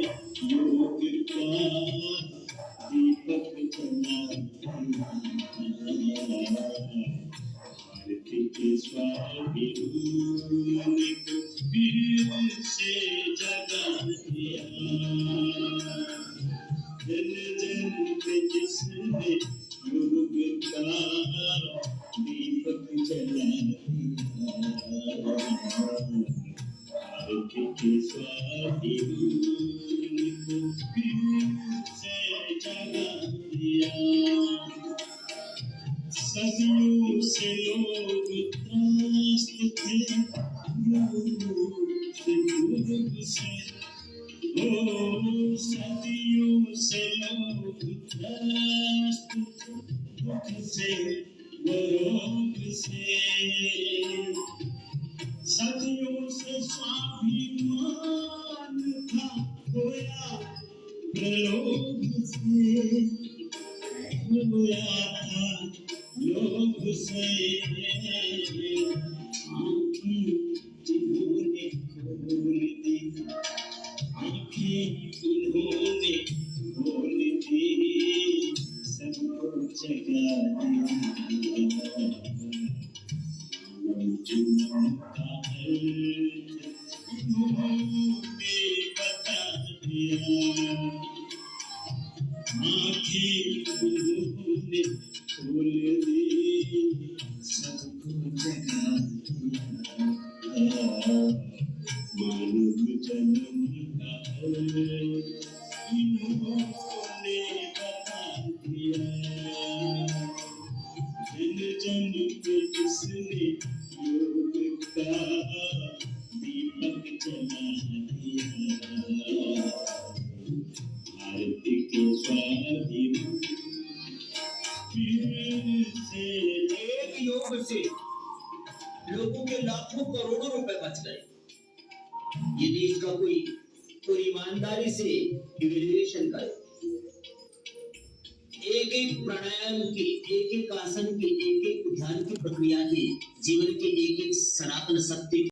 योग का दीपक जला भारत के स्वाभिमान को फिर से जगा दिया। जन जन पे जिसने योग का दीपक जला दिया। भारत के स्वाभिमान को फिर से जगा दिया। सदियों से लोग त्रस्त थे योग से। ओ सदियों से लोग त्रस्त थे दुख से रोग से। सदियों से स्वाभिमान था खोया प्रलोभ से। खोया था लोभ से। आँखें जिन्होंने खोल दी, आँखें उन्होंने खोल दी, सबको जगा दिया। जन्म का अर्थ उन्होंने बता दिया। आँखें उन्होंने खोल दी, सबको जगा दिया। मानव जन्म का अर्थ इन्होंने बता दिया। जन जन पे किसने योग का दीपक जला दिया। भारत के स्वाभिमान से एक योग से लोगों के लाखों करोड़ों रुपए बच गए। ये देश का कोई ईमानदारी से इवैल्यूएशन करे। एक एक प्राणायाम की, एक एक आसन की, एक एक ध्यान की प्रक्रिया की, जीवन की एक एक सनातन शक्ति